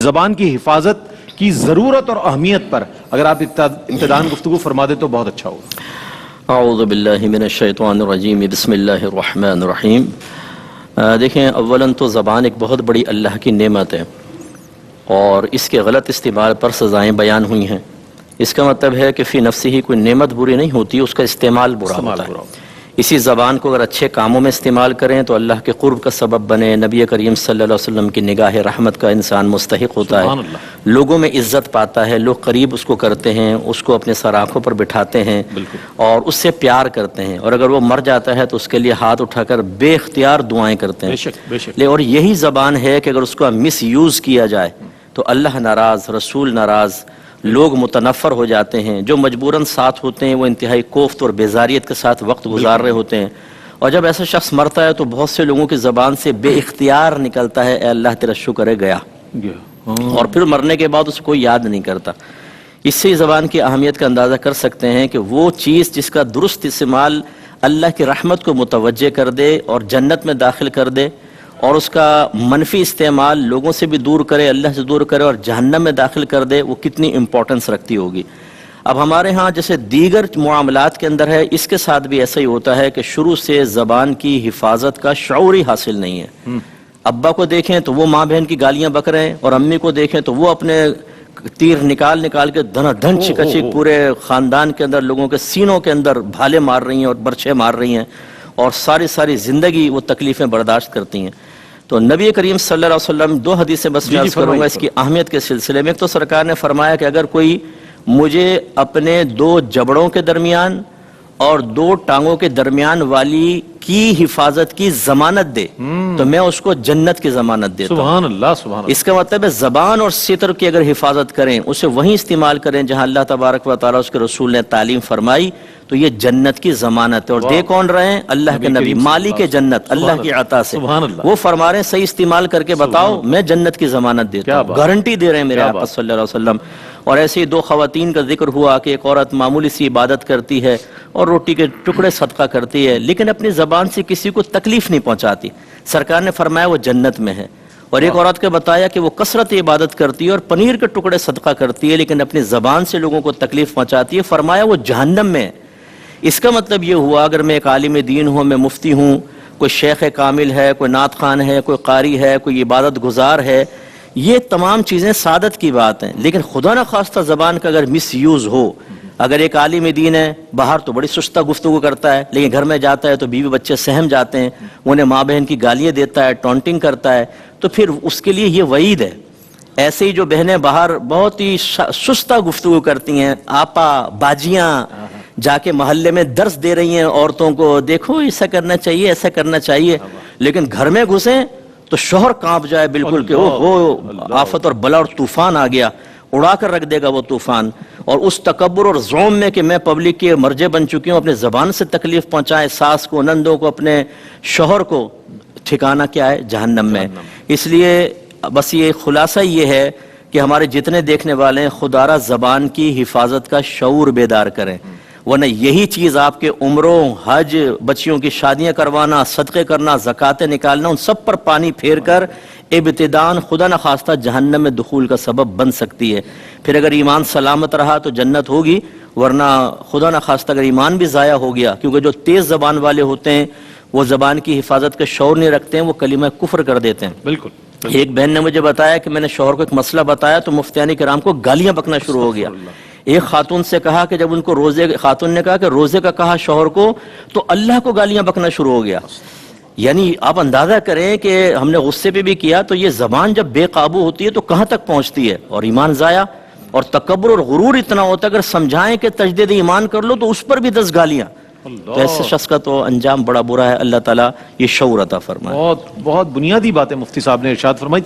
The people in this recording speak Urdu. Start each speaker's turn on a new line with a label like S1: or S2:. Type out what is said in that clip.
S1: زبان کی حفاظت کی ضرورت اور اہمیت پر اگر آپ ابتداءً گفتگو فرما دیں تو بہت اچھا ہوگا۔
S2: اعوذ باللہ من الشیطان الرجیم، بسم اللہ الرحمن الرحیم۔ دیکھیں، اولاً تو زبان ایک بہت بڑی اللہ کی نعمت ہے اور اس کے غلط استعمال پر سزائیں بیان ہوئی ہیں۔ اس کا مطلب ہے کہ فی نفسی ہی کوئی نعمت بری نہیں ہوتی، اس کا استعمال برا ہوتا ہے۔ اسی زبان کو اگر اچھے کاموں میں استعمال کریں تو اللہ کے قرب کا سبب بنے، نبی کریم صلی اللہ علیہ وسلم کی نگاہ رحمت کا انسان مستحق ہوتا ہے، لوگوں میں عزت پاتا ہے، لوگ قریب اس کو کرتے ہیں، اس کو اپنے سر آنکھوں پر بٹھاتے ہیں اور اس سے پیار کرتے ہیں، اور اگر وہ مر جاتا ہے تو اس کے لیے ہاتھ اٹھا کر بے اختیار دعائیں کرتے ہیں۔ اور یہی زبان ہے کہ اگر اس کو مس یوز کیا جائے تو اللہ ناراض، رسول ناراض، لوگ متنفر ہو جاتے ہیں۔ جو مجبوراً ساتھ ہوتے ہیں وہ انتہائی کوفت اور بیزاریت کے ساتھ وقت گزار رہے ہوتے ہیں، اور جب ایسا شخص مرتا ہے تو بہت سے لوگوں کی زبان سے بے اختیار نکلتا ہے، اے اللہ تیرا شکر ہے گیا، اور پھر مرنے کے بعد اسے کوئی یاد نہیں کرتا۔ اس سے زبان کی اہمیت کا اندازہ کر سکتے ہیں کہ وہ چیز جس کا درست استعمال اللہ کی رحمت کو متوجہ کر دے اور جنت میں داخل کر دے، اور اس کا منفی استعمال لوگوں سے بھی دور کرے، اللہ سے دور کرے اور جہنم میں داخل کر دے، وہ کتنی امپورٹنس رکھتی ہوگی۔ اب ہمارے ہاں جیسے دیگر معاملات کے اندر ہے، اس کے ساتھ بھی ایسا ہی ہوتا ہے کہ شروع سے زبان کی حفاظت کا شعور ہی حاصل نہیں ہے۔ ابا کو دیکھیں تو وہ ماں بہن کی گالیاں بک رہے ہیں، اور امی کو دیکھیں تو وہ اپنے تیر نکال کے دھنا دھن چکچک پورے خاندان کے اندر لوگوں کے سینوں کے اندر بھالے مار رہی ہیں اور برچھے مار رہی ہیں، اور ساری زندگی وہ تکلیفیں برداشت کرتی ہیں۔ تو نبی کریم صلی اللہ علیہ وسلم دو حدیثیں بس میں عرض کروں گا اس کی اہمیت کے سلسلے میں۔ ایک تو سرکار نے فرمایا کہ اگر کوئی مجھے اپنے دو جبڑوں کے درمیان اور دو ٹانگوں کے درمیان والی کی حفاظت کی ضمانت دے تو میں اس کو جنت کی ضمانت دیتا ہوں۔
S1: سبحان اللہ، سبحان اللہ۔
S2: اس کا مطلب ہے زبان اور ستر کی اگر حفاظت کریں، اسے وہیں استعمال کریں جہاں اللہ تبارک و تعالیٰ اس کے رسول نے تعلیم فرمائی، تو یہ جنت کی ضمانت ہے۔ اور دے کون رہے ہیں؟ اللہ کے نبی، مالک جنت، اللہ کی عطا سے۔ وہ فرما رہے ہیں صحیح استعمال کر کے بتاؤ، میں جنت کی ضمانت دیتا ہوں، گارنٹی دے رہے ہیں میرے آقا صلی اللہ علیہ وسلم۔ اور ایسے ہی دو خواتین کا ذکر ہوا کہ ایک عورت معمولی سی عبادت کرتی ہے اور روٹی کے ٹکڑے صدقہ کرتی ہے، لیکن اپنی زبان سے کسی کو تکلیف نہیں پہنچاتی، سرکار نے فرمایا وہ جنت میں ہے۔ اور ایک عورت کو بتایا کہ وہ کثرت عبادت کرتی ہے اور پنیر کے ٹکڑے صدقہ کرتی ہے، لیکن اپنی زبان سے لوگوں کو تکلیف پہنچاتی ہے، فرمایا وہ جہنم میں ہے۔ اس کا مطلب یہ ہوا اگر میں ایک عالم دین ہوں، میں مفتی ہوں، کوئی شیخ کامل ہے، کوئی نعت خوان ہے، کوئی قاری ہے، کوئی عبادت گزار ہے، یہ تمام چیزیں سعادت کی بات ہیں، لیکن خدا نہ خواستہ زبان کا اگر مس یوز ہو، اگر ایک عالم دین ہے، باہر تو بڑی سستہ گفتگو کرتا ہے، لیکن گھر میں جاتا ہے تو بیوی بچے سہم جاتے ہیں، انہیں ماں بہن کی گالیاں دیتا ہے، ٹونٹنگ کرتا ہے، تو پھر اس کے لیے یہ وعید ہے۔ ایسے ہی جو بہنیں باہر بہت ہی سستہ گفتگو کرتی ہیں، آپا باجیاں جا کے محلے میں درس دے رہی ہیں عورتوں کو، دیکھو ایسا کرنا چاہیے، ایسا کرنا چاہیے، لیکن گھر میں گھسیں تو شوہر کانپ جائے بالکل کہ وہ آفت اور بلا اور طوفان آ گیا، اڑا کر رکھ دے گا وہ طوفان۔ اور اس تکبر اور ظلم میں کہ میں پبلک کے مرجع بن چکی ہوں، اپنے زبان سے تکلیف پہنچائے ساس کو، نندوں کو، اپنے شوہر کو، ٹھکانہ کیا ہے؟ جہنم میں۔ اس لیے بس یہ خلاصہ یہ ہے کہ ہمارے جتنے دیکھنے والے ہیں خدا را زبان کی حفاظت کا شعور بیدار کریں، ورنہ یہی چیز آپ کے عمروں، حج، بچیوں کی شادیاں کروانا، صدقے کرنا، زکاتیں نکالنا، ان سب پر پانی پھیر کر ابتداً خدا نہ خواستہ جہنم میں دخول کا سبب بن سکتی ہے۔ پھر اگر ایمان سلامت رہا تو جنت ہوگی، ورنہ خدا نہ خواستہ اگر ایمان بھی ضائع ہو گیا، کیونکہ جو تیز زبان والے ہوتے ہیں وہ زبان کی حفاظت کا شعور نہیں رکھتے ہیں، وہ کلمہ کفر کر دیتے ہیں۔
S1: بالکل۔
S2: ایک بہن نے مجھے بتایا کہ میں نے شوہر کو ایک مسئلہ بتایا تو مفتیان کرام کو گالیاں بکنا شروع ہو گیا۔ ایک خاتون سے کہا کہ جب ان کو خاتون نے کہا کہ روزے کا کہا شوہر کو تو اللہ کو گالیاں بکنا شروع ہو گیا۔ یعنی آپ اندازہ کریں کہ ہم نے غصے پہ بھی کیا تو یہ زبان جب بے قابو ہوتی ہے تو کہاں تک پہنچتی ہے، اور ایمان ضائع اور تکبر اور غرور اتنا ہوتا ہے اگر سمجھائیں کہ تجدید ایمان کر لو تو اس پر بھی 10 گالیاں، تو ایسے شخص کا تو انجام بڑا برا ہے۔ اللہ تعالیٰ یہ شعور عطا فرمائے۔
S1: بہت بنیادی بات ہے مفتی صاحب نے ارشاد فرمائی۔